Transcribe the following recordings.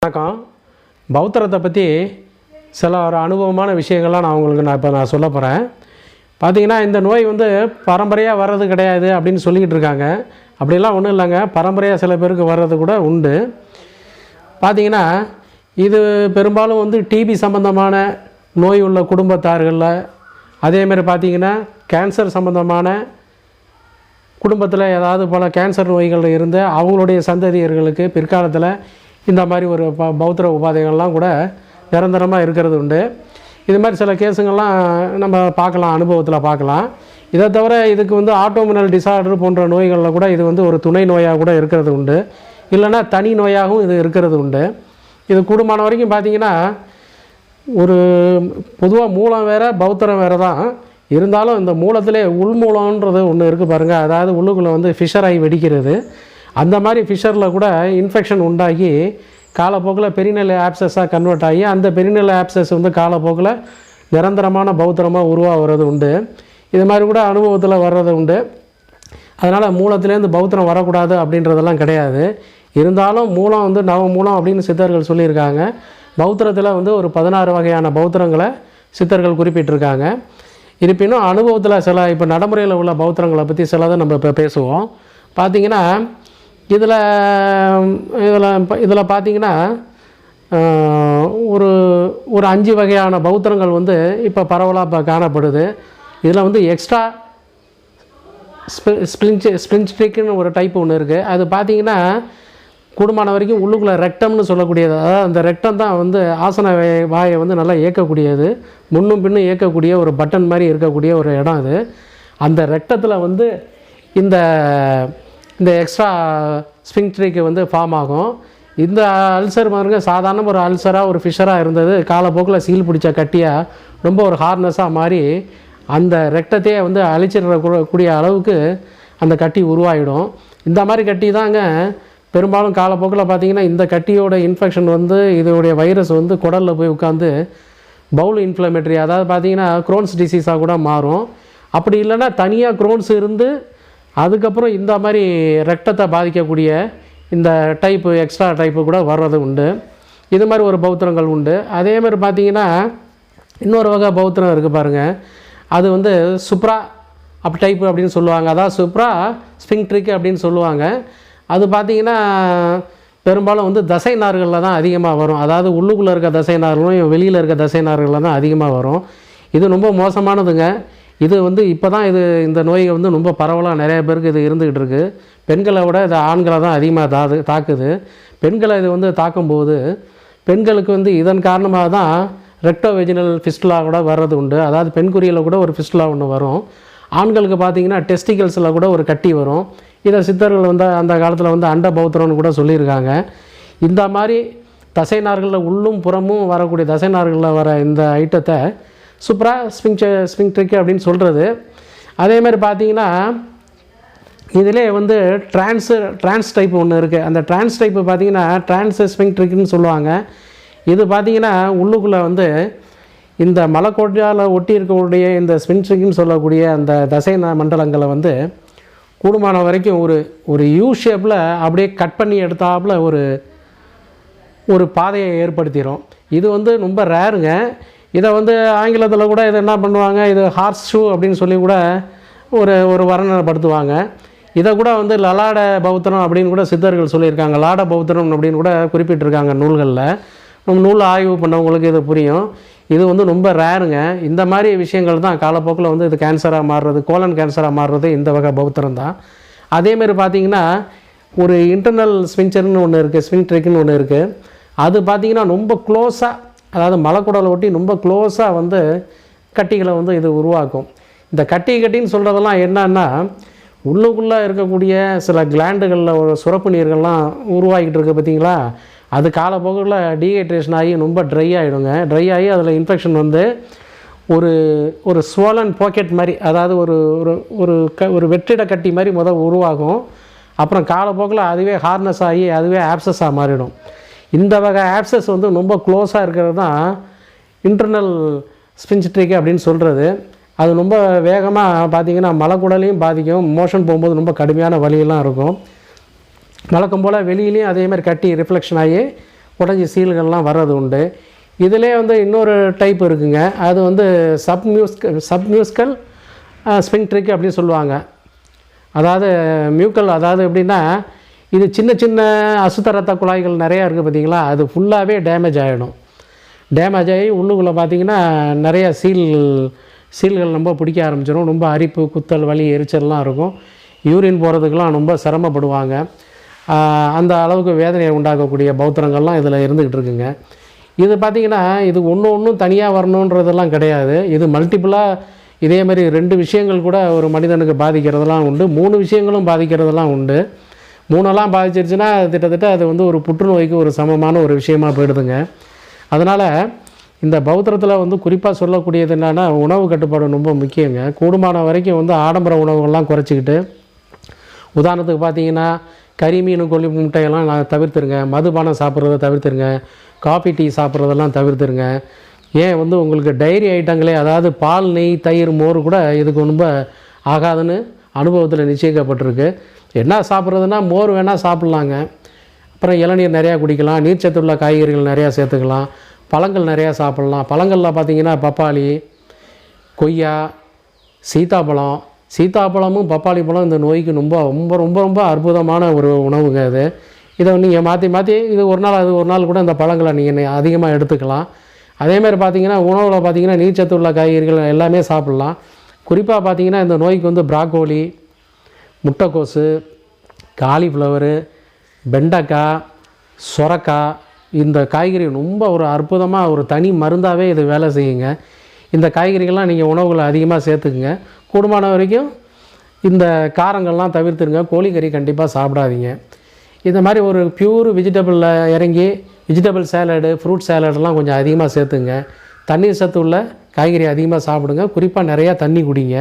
வணக்கம். பௌத்தரத்தை பற்றி சில ஒரு அனுபவமான விஷயங்கள்லாம் நான் இப்போ சொல்ல போகிறேன். பார்த்திங்கன்னா இந்த நோய் பரம்பரையாக வர்றது கிடையாது அப்படின்னு சொல்லிக்கிட்டு இருக்காங்க. அப்படிலாம் ஒன்றும் இல்லைங்க, பரம்பரையாக சில பேருக்கு வர்றது கூட உண்டு. பார்த்திங்கன்னா இது பெரும்பாலும் டிபி சம்மந்தமான நோய் உள்ள குடும்பத்தார்களில், அதேமாதிரி பார்த்திங்கன்னா கேன்சர் சம்மந்தமான குடும்பத்தில் ஏதாவது போல் கேன்சர் நோய்கள் இருந்து அவங்களுடைய சந்ததியர்களுக்கு பிற்காலத்தில் இந்த மாதிரி ஒரு பௌத்திர உபாதைகள்லாம் கூட நிரந்தரமாக இருக்கிறது உண்டு. இது மாதிரி சில கேஸுங்கள்லாம் நம்ம பார்க்கலாம், அனுபவத்தில் பார்க்கலாம். இதை தவிர இதுக்கு ஆட்டோமினல் டிசார்டர் போன்ற நோய்களில் கூட இது ஒரு துணை நோயாக கூட இருக்கிறது உண்டு, இல்லைன்னா தனி நோயாகவும் இது இருக்கிறது உண்டு. இது கூடுமான வரைக்கும் பார்த்திங்கன்னா ஒரு பொதுவாக மூலம் வேறு பௌத்திரம் வேறு தான் இருந்தாலும், இந்த மூலத்திலே உள்மூலன்றது ஒன்று இருக்குது பாருங்கள். அதாவது உள்ளுக்குள்ளே ஃபிஷராகி வெடிக்கிறது. அந்த மாதிரி ஃபிஷரில் கூட இன்ஃபெக்ஷன் உண்டாகி காலப்போக்கில் பெரினல் ஆப்சஸாக கன்வெர்ட் ஆகி அந்த பெரினல் ஆப்சஸ் காலப்போக்கில் நிரந்தரமான பௌத்திரமாக உருவாகிறது உண்டு. இது மாதிரி கூட அனுபவத்தில் வர்றது உண்டு. அதனால் மூலத்திலேருந்து பௌத்திரம் வரக்கூடாது அப்படின்றதெல்லாம் கிடையாது. இருந்தாலும் மூலம் நவமூலம் அப்படின்னு சித்தர்கள் சொல்லியிருக்காங்க. பௌத்திரத்தில் ஒரு 16 வகையான பௌத்திரங்களை சித்தர்கள் குறிப்பிட்டிருக்காங்க. இருப்பினும் அனுபவத்தில் சில இப்போ நடைமுறையில் உள்ள பௌத்திரங்களை பற்றி சிலதை நம்ம இப்போ பேசுவோம். பார்த்திங்கன்னா இதில் பார்த்திங்கன்னா ஒரு 5 வகையான பௌத்திரங்கள் இப்போ பரவலாக இப்போ காணப்படுது. இதில் எக்ஸ்ட்ரா ஸ்பிளின்ஸ்டிக்னு ஒரு டைப் ஒன்று இருக்குது. அது பார்த்திங்கன்னா கூடுமான வரைக்கும் உள்ளுக்குள்ளே ரெக்டம்னு சொல்லக்கூடியது. அதாவது அந்த ரெக்டம் தான் ஆசன வாயை நல்லா இயக்கக்கூடியது, முன்னும் பின்னும் இயக்கக்கூடிய ஒரு பட்டன் மாதிரி இருக்கக்கூடிய ஒரு இடம் அது. அந்த ரெக்டத்தில் இந்த இந்த எக்ஸ்ட்ரா ஸ்பிங்க்ட்ரிக்கு ஃபார்ம் ஆகும். இந்த அல்சர் பாருங்க சாதாரண ஒரு அல்சராக ஒரு ஃபிஷராக இருந்தது காலப்போக்கில் சீல் பிடிச்ச கட்டியாக ரொம்ப ஒரு ஹார்னஸாக மாறி அந்த ரெக்டத்தையே அழிச்சிடக்கூடிய அளவுக்கு அந்த கட்டி உருவாகிடும். இந்த மாதிரி கட்டி தாங்க பெரும்பாலும் காலப்போக்கில் பார்த்திங்கன்னா இந்த கட்டியோட இன்ஃபெக்ஷன் இதோடைய வைரஸ் குடலில் போய் உட்காந்து பவுல் இன்ஃப்ளமேட்டரி, அதாவது பார்த்திங்கன்னா குரோன்ஸ் டிசீஸாக கூட மாறும். அப்படி இல்லைன்னா தனியாக குரோன்ஸ் இருந்து அதுக்கப்புறம் இந்த மாதிரி ரத்தத்தை பாதிக்கக்கூடிய இந்த டைப்பு எக்ஸ்ட்ரா டைப்பு கூட வர்றது உண்டு. இது மாதிரி ஒரு பௌத்திரங்கள் உண்டு. அதே மாதிரி பார்த்திங்கன்னா இன்னொரு வகை பௌத்திரம் இருக்குது பாருங்கள். அது சுப்ரா அப் டைப்பு அப்படின்னு சொல்லுவாங்க. அதாவது சுப்ரா ஸ்பிங்க்ட்ரிக் அப்படின்னு சொல்லுவாங்க. அது பார்த்திங்கன்னா பெரும்பாலும் தசை நார்களில் தான் அதிகமாக வரும். அதாவது உள்ளுக்குள்ளே இருக்க தசை நார்களும் வெளியில் இருக்க தசை நார்களில் தான் அதிகமாக வரும். இது ரொம்ப மோசமானதுங்க. இது இப்போ தான் இந்த நோய் ரொம்ப பரவலாக நிறைய பேருக்கு இது இருந்துக்கிட்டு இருக்குது. பெண்களை விட இது ஆண்களை தான் அதிகமாக தாக்குது. பெண்களை இது தாக்கும்போது பெண்களுக்கு இதன் காரணமாக தான் ரெக்டோவெஜினல் ஃபிஸ்டுலா கூட வர்றது உண்டு. அதாவது பெண்குறியில் கூட ஒரு ஃபிஸ்டுலா ஒன்று வரும். ஆண்களுக்கு பார்த்திங்கன்னா டெஸ்டிகல்ஸில் கூட ஒரு கட்டி வரும். இதை சித்தர்கள் அந்த காலத்தில் அண்ட பௌத்திரம்னு கூட சொல்லியிருக்காங்க. இந்த மாதிரி தசை நார்களில் உள்ளும் புறமும் வரக்கூடிய தசை நார்களில் வர இந்த ஐட்டத்தை சுப்ரா ஸ்பிங்க்ட்ரிக் அப்படின்னு சொல்கிறது. அதேமாதிரி பார்த்திங்கன்னா இதிலே ட்ரான்ஸ் டைப் ஒன்று இருக்குது. அந்த ட்ரான்ஸ் டைப்பு பார்த்திங்கன்னா ட்ரான்ஸ் ஸ்பிங்க்ட்ரிக்னு சொல்லுவாங்க. இது பார்த்திங்கன்னா உள்ளுக்குள்ளே இந்த மலைக்கோட்டால் ஒட்டி இருக்கக்கூடிய இந்த ஸ்பிங்க்ட்ரிக்னு சொல்லக்கூடிய அந்த தசை மண்டலங்களை கூடுமான வரைக்கும் ஒரு யூ ஷேப்பில் அப்படியே கட் பண்ணி எடுத்தாப்புல ஒரு பாதையை ஏற்படுத்திடும். இது ரொம்ப ரேருங்க. இதை ஆங்கிலத்தில் கூட இதை என்ன பண்ணுவாங்க, இது ஹார்ஸ் ஷூ அப்படின்னு சொல்லி கூட ஒரு வர்ணனைப்படுத்துவாங்க. இதை கூட லலாட பௌத்திரம் அப்படின்னு கூட சித்தர்கள் சொல்லியிருக்காங்க. லாட பௌத்திரம் அப்படின்னு கூட குறிப்பிட்டிருக்காங்க நூல்களில். நம்ம நூல் ஆய்வு பண்ணவங்களுக்கு இது புரியும். இது ரொம்ப ரேருங்க. இந்த மாதிரி விஷயங்கள் தான் காலப்போக்கில் இது கேன்சராக மாறுறது, கோலன் கேன்சராக மாறுறது இந்த வகை பௌத்திரம் தான். அதேமாரி பார்த்திங்கன்னா ஒரு இன்டர்னல் ஸ்பிங்க்டர்னு ஒன்று இருக்குது, ஸ்பிங்க்ட்ரிக்னு ஒன்று இருக்குது. அது பார்த்திங்கன்னா ரொம்ப க்ளோஸாக, அதாவது மலைக்குடலை ஒட்டி ரொம்ப க்ளோஸாக கட்டிகளை இது உருவாக்கும். இந்த கட்டின்னு சொல்கிறதெல்லாம் என்னன்னா உள்ளுக்குள்ளே இருக்கக்கூடிய சில கிளாண்டுகளில் ஒரு சுரப்பு நீர்கள்லாம் உருவாகிட்டு இருக்குது பார்த்திங்களா. அது காலப்போக்கில் டீஹைட்ரேஷன் ஆகி ரொம்ப ட்ரை ஆகிடுங்க. ட்ரை ஆகி அதில் இன்ஃபெக்ஷன் ஒரு ஸ்வோலன் பாக்கெட் மாதிரி, அதாவது ஒரு வெற்றிட கட்டி மாதிரி உருவாகும். அப்புறம் காலப்போக்கில் அதுவே ஹார்னஸ் ஆகி அதுவே ஆப்சஸாக மாறிடும். இந்த வகை ஆப்சஸ் ரொம்ப க்ளோஸாக இருக்கிறது தான் இன்டர்னல் ஸ்பிங்க்ட்ரிக் அப்படின்னு சொல்கிறது. அது ரொம்ப வேகமாக பார்த்திங்கன்னா மலைக்குடலையும் பாதிக்கும். மோஷன் போகும்போது ரொம்ப கடுமையான வலியெல்லாம் இருக்கும். வழக்கம் போல் வெளியிலையும் அதே மாதிரி கட்டி ரிஃப்ளெக்ஷன் ஆகி உடஞ்சி சீல்கள்லாம் வர்றது உண்டு. இதிலே வந்து இன்னொரு டைப் இருக்குங்க. அது வந்து சப்மியூஸ்கல் ஸ்பிங்க்ட்ரிக் அப்படின்னு சொல்லுவாங்க. அதாவது மியூக்கல், அதாவது எப்படின்னா இது சின்ன சின்ன அசுத்த ரத்த குழாய்கள் நிறையா இருக்குது பார்த்திங்களா, அது ஃபுல்லாகவே டேமேஜ் ஆகிடும். டேமேஜ் ஆகி உள்ளுக்குள்ளே பார்த்திங்கன்னா நிறையா சீல்கள் ரொம்ப பிடிக்க ஆரம்பிச்சிடும். ரொம்ப அரிப்பு, குத்தல், வலி, எரிச்சல்லாம் இருக்கும். யூரின் போகிறதுக்கெலாம் ரொம்ப சிரமப்படுவாங்க. அந்த அளவுக்கு வேதனையை உண்டாக்கக்கூடிய பௌத்திரங்கள்லாம் இதில் இருந்துக்கிட்டு இருக்குங்க. இது பார்த்திங்கன்னா இது ஒன்றும் தனியாக வரணுன்றதெல்லாம் கிடையாது. இது மல்டிப்புளாக இதே மாதிரி 2 விஷயங்கள் கூட ஒரு மனிதனுக்கு பாதிக்கிறதெல்லாம் உண்டு. 3 விஷயங்களும் பாதிக்கிறதெல்லாம் உண்டு. 3எல்லாம் பாதிச்சிருச்சுன்னா கிட்டத்தட்ட அது வந்து ஒரு புற்றுநோய்க்கு ஒரு சமமான ஒரு விஷயமாக போயிடுதுங்க. அதனால் இந்த பௌத்திரத்தில் வந்து குறிப்பாக சொல்லக்கூடியது என்னென்னா உணவு கட்டுப்பாடு ரொம்ப முக்கியங்க. கூடுமான வரைக்கும் வந்து ஆடம்பர உணவுகள்லாம் குறைச்சிக்கிட்டு, உதாரணத்துக்கு பார்த்தீங்கன்னா கறி, மீன், கோழி, முட்டையெல்லாம் தவிர்த்துருங்க. மதுபானம் சாப்பிட்றத தவிர்த்துருங்க. Coffee, tea சாப்பிட்றதெல்லாம் தவிர்த்துருங்க. ஏன் வந்து உங்களுக்கு டைரி ஐட்டங்களே, அதாவது பால், நெய், தயிர், மோர் கூட இதுக்கு ரொம்ப ஆகாதுன்னு அனுபவத்தில் நிச்சயிக்கப்பட்டிருக்கு. என்ன சாப்பிட்றதுனா மோர் வேணால் சாப்பிட்லாங்க. அப்புறம் இளநீர் நிறையா குடிக்கலாம். நீர்ச்சத்துள்ள காய்கறிகள் நிறையா சேர்த்துக்கலாம். பழங்கள் நிறையா சாப்பிட்லாம். பழங்களில் பார்த்திங்கன்னா பப்பாளி, கொய்யா, சீத்தாப்பழமும் பப்பாளி பழம் இந்த நோய்க்கு ரொம்ப ரொம்ப ரொம்ப ரொம்ப அற்புதமான ஒரு உணவுங்க அது. இதை நீங்கள் மாற்றி இது ஒரு நாள் அது ஒரு நாள் கூட இந்த பழங்களை நீங்கள் அதிகமாக எடுத்துக்கலாம். அதேமாதிரி பார்த்திங்கன்னா உணவில் பார்த்திங்கன்னா நீர்ச்சத்துள்ள காய்கறிகள் எல்லாமே சாப்பிட்லாம். குறிப்பாக பார்த்திங்கன்னா இந்த நோய்க்கு வந்து ப்ராக்கோலி, முட்டைக்கோசு, காலிஃப்ளவரு, வெண்டைக்காய், சொரக்காய், இந்த காய்கறி ரொம்ப ஒரு அற்புதமாக ஒரு தனி மருந்தாகவே இது வேலை செய்யுங்க. இந்த காய்கறிகள்லாம் நீங்கள் உணவுகளை அதிகமாக சேர்த்துக்குங்க. கூடுமான வரைக்கும் இந்த காரங்கள்லாம் தவிர்த்துருங்க. கோழிக்கறி கண்டிப்பாக சாப்பிடாதீங்க. இந்த மாதிரி ஒரு பியூர் வெஜிடபிளில் இறங்கி வெஜிடபிள் சேலடு, ஃப்ரூட் சேலடெல்லாம் கொஞ்சம் அதிகமாக சேர்த்துங்க. தண்ணீர் சத்து உள்ள காய்கறி அதிகமாக சாப்பிடுங்க. குறிப்பாக நிறையா தண்ணி குடிங்க.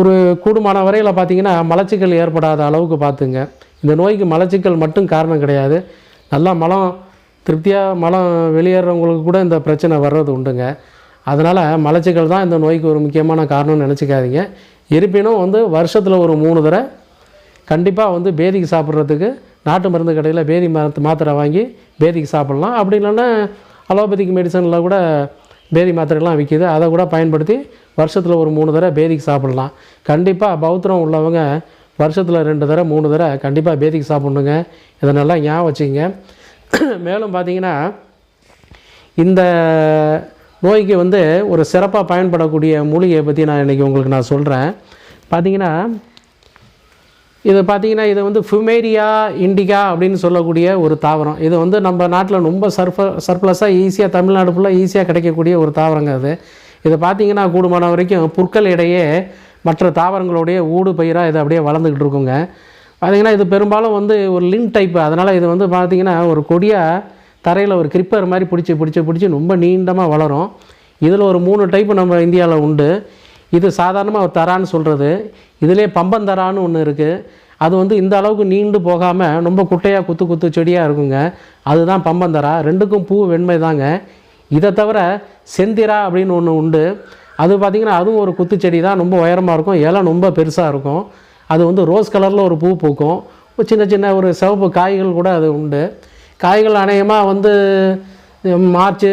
ஒரு கூடுமான வரையில் பார்த்திங்கன்னா மலச்சிக்கல் ஏற்படாத அளவுக்கு பார்த்துங்க. இந்த நோய்க்கு மலச்சிக்கல் மட்டும் காரணம் கிடையாது. நல்லா திருப்தியாக மலம் வெளியேறவங்களுக்கு கூட இந்த பிரச்சனை வர்றது உண்டுங்க. அதனால் மலச்சிக்கல் தான் இந்த நோய்க்கு ஒரு முக்கியமான காரணம்னு நினச்சிக்காதீங்க. இருப்பினும் வந்து வருஷத்தில் ஒரு 3 தடவை கண்டிப்பாக வந்து பேதிக்கு சாப்பிட்றதுக்கு நாட்டு மருந்து கடையில் பேதி மாத்திரை வாங்கி பேதிக்கு சாப்பிட்லாம். அப்படி இல்லைன்னா அலோபதிக் மெடிசனில் கூட பேதி மாத்திரைலாம் விற்கிது. அதை கூட பயன்படுத்தி வருஷத்தில் ஒரு 3 தடவை பேதிக்கு சாப்பிட்லாம். கண்டிப்பாக பௌத்திரம் உள்ளவங்க வருஷத்தில் 2 தடவை 3 தடவை கண்டிப்பாக பேதிக்கு சாப்பிட்ணுங்க. இதை நல்லா ஞாபகம் வச்சுங்க. மேலும் பார்த்திங்கன்னா இந்த நோய்க்கு வந்து ஒரு சிறப்பாக பயன்படக்கூடிய மூலிகையை பற்றி நான் இன்றைக்கி உங்களுக்கு சொல்கிறேன். பார்த்திங்கன்னா இது வந்து ஃபியூமேரியா இண்டிகா அப்படின்னு சொல்லக்கூடிய ஒரு தாவரம். இது வந்து நம்ம நாட்டில் ரொம்ப சர்ப்ளஸாக ஈஸியாக தமிழ்நாடு ஃபுல்லாக ஈஸியாக கிடைக்கக்கூடிய ஒரு தாவரங்க அது. இதை பார்த்திங்கன்னா கூடுமான வரைக்கும் புற்கள் இடையே மற்ற தாவரங்களுடைய ஊடு பயிராக இது அப்படியே வளர்ந்துக்கிட்டு இருக்குங்க. பார்த்திங்கன்னா இது பெரும்பாலும் வந்து ஒரு லிங்க் டைப்பு. அதனால் இது வந்து பார்த்திங்கன்னா ஒரு கொடியாக தரையில் ஒரு கிரிப்பர் மாதிரி பிடிச்சி ரொம்ப நீண்டமாக வளரும். இதில் ஒரு 3 டைப்பு நம்ம இந்தியாவில் உண்டு. இது சாதாரணமாக ஒரு தரான்னு சொல்கிறது. இதிலே பம்பந்தரான்னு ஒன்று இருக்குது. அது வந்து இந்த அளவுக்கு நீண்டு போகாமல் ரொம்ப குட்டையாக குத்து செடியாக இருக்குங்க. அதுதான் பம்பந்தரா. 2க்கும் பூ வெண்மை தாங்க. இதை தவிர செந்திரா அப்படின்னு ஒன்று உண்டு. அது பார்த்திங்கன்னா அதுவும் ஒரு குத்து செடி தான். ரொம்ப உயரமாக இருக்கும். இலை ரொம்ப பெருசாக இருக்கும். அது வந்து ரோஸ் கலரில் ஒரு பூ பூக்கும். சின்ன ஒரு சிவப்பு காய்கள் கூட அது உண்டு. காய்கள் அநேகமாக வந்து மார்ச்,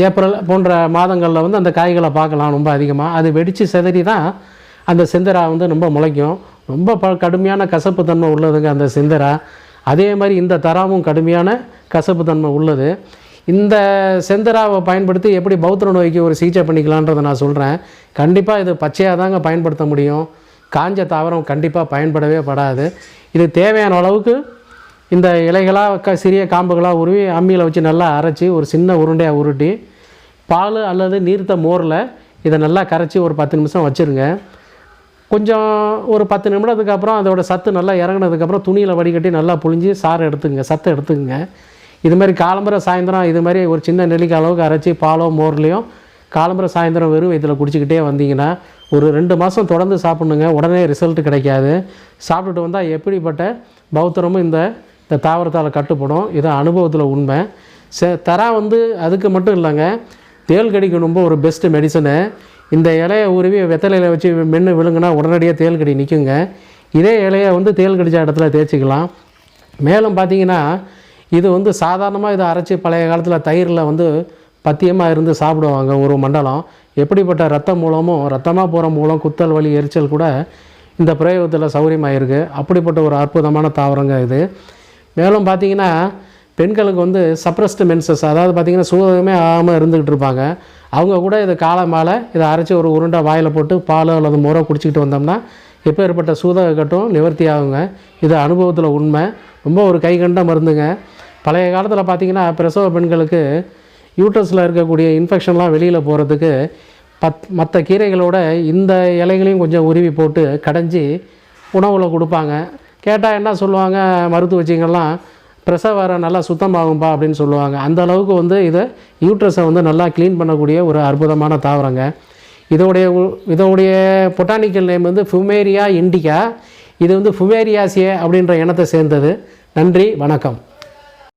ஏப்ரல் போன்ற மாதங்களில் வந்து அந்த காய்களை பார்க்கலாம் ரொம்ப அதிகமாக. அது வெடித்து சிதறி தான் அந்த செந்தரா வந்து ரொம்ப முளைக்கும். ரொம்ப கடுமையான கசப்பு தன்மை உள்ளதுங்க அந்த செந்தரா. அதே மாதிரி இந்த தராவும் கடுமையான கசப்பு தன்மை உள்ளது. இந்த செந்தராவை பயன்படுத்தி எப்படி பௌத்திர நோய்க்கு ஒரு சிகிச்சை பண்ணிக்கலான்றதை நான் சொல்கிறேன். கண்டிப்பாக இது பச்சையாக தாங்க பயன்படுத்த முடியும். காஞ்ச தாவரம் கண்டிப்பாக பயன்படவே படாது. இது தேவையான அளவுக்கு இந்த இலைகளாக சிறிய காம்புகளாக உருவி அம்மியில் வச்சு நல்லா அரைச்சி ஒரு சின்ன உருண்டையாக உருட்டி பால் அல்லது நீர்த்த மோரில் இதை நல்லா கரைச்சி ஒரு 10 நிமிஷம் வச்சுருங்க. கொஞ்சம் ஒரு 10 நிமிடத்துக்கு அப்புறம் அதோடய சத்து நல்லா இறங்கினதுக்கப்புறம் துணியில் வடிகட்டி நல்லா புழிஞ்சு சாறை எடுத்துங்க, சத்தை எடுத்துக்கங்க. இது மாதிரி காலம்பரை சாயந்தரம் இது மாதிரி ஒரு சின்ன நெல்லிக்காய் அளவுக்கு அரைச்சி பாலோ மோர்லேயும் காலம்பரை சாயந்தரம் வெறும் இதில் குடிச்சிக்கிட்டே வந்தீங்கன்னா ஒரு 2 மாதம் தொடர்ந்து சாப்பிட்ணுங்க. உடனே ரிசல்ட் கிடைக்காது. சாப்பிட்டுட்டு வந்தால் எப்படிப்பட்ட பௌத்திரமும் இந்த தாவரத்தால் கட்டுப்படும். இது அனுபவத்தில் உண்மை. தரா வந்து அதுக்கு மட்டும் இல்லைங்க, தேள் கடிக்கு ரொம்ப ஒரு பெஸ்ட்டு மெடிசனு. இந்த இலையை உருவி வெத்தலையில் வச்சு மென்று விழுங்குனா உடனடியாக தேள் கடி நிற்குங்க. இதே இலையை வந்து தேள் கடித்த இடத்துல தேய்ச்சிக்கலாம். மேலும் பார்த்திங்கன்னா இது வந்து சாதாரணமாக இதை அரைச்சி பழைய காலத்தில் தயிரில் வந்து பத்தியமாக இருந்து சாப்பிடுவாங்க ஒரு மண்டலம். எப்படிப்பட்ட ரத்தம் மூலமும் ரத்தமாக போகிற மூலம் குத்தல் வலி எரிச்சல் கூட இந்த பிரயோகத்தில் சௌகரியமாக இருக்குது. அப்படிப்பட்ட ஒரு அற்புதமான தாவரங்க இது. மேலும் பார்த்திங்கன்னா பெண்களுக்கு வந்து சப்ரஸ்டு மென்சஸ், அதாவது பார்த்திங்கன்னா சூதகமே ஆகாமல் இருந்துக்கிட்டு இருப்பாங்க. அவங்க கூட இதை காலை மாலை இதை அரைச்சி ஒரு உருண்டை வாயில் போட்டு பால் அல்லது முறை குடிச்சிக்கிட்டு வந்தோம்னா எப்பேற்பட்ட சூதக கட்டும் நிவர்த்தி ஆகுங்க. இது அனுபவத்தில் உண்மை. ரொம்ப ஒரு கை கண்ட மருந்துங்க. பழைய காலத்தில் பார்த்திங்கன்னா பிரசவ பெண்களுக்கு யூட்ரஸில் இருக்கக்கூடிய இன்ஃபெக்ஷன்லாம் வெளியில் போகிறதுக்கு மற்ற கீரைகளோட இந்த இலைகளையும் கொஞ்சம் உருவி போட்டு கடைஞ்சி உணவில் கொடுப்பாங்க. கேட்டால் என்ன சொல்லுவாங்க, மருத்துவச்சிங்கெல்லாம் பிரசவம் நல்லா சுத்தமாகும்பா அப்படின்னு சொல்லுவாங்க. அந்த அளவுக்கு வந்து இதை யூட்ரஸை வந்து நல்லா க்ளீன் பண்ணக்கூடிய ஒரு அற்புதமான தாவரங்க. இதோடைய பொட்டானிக்கல் நேம் வந்து ஃபுமேரியா இண்டிகா. இது வந்து ஃபுமேரியாசியே அப்படின்ற இனத்தை சேர்ந்தது. நன்றி, வணக்கம்.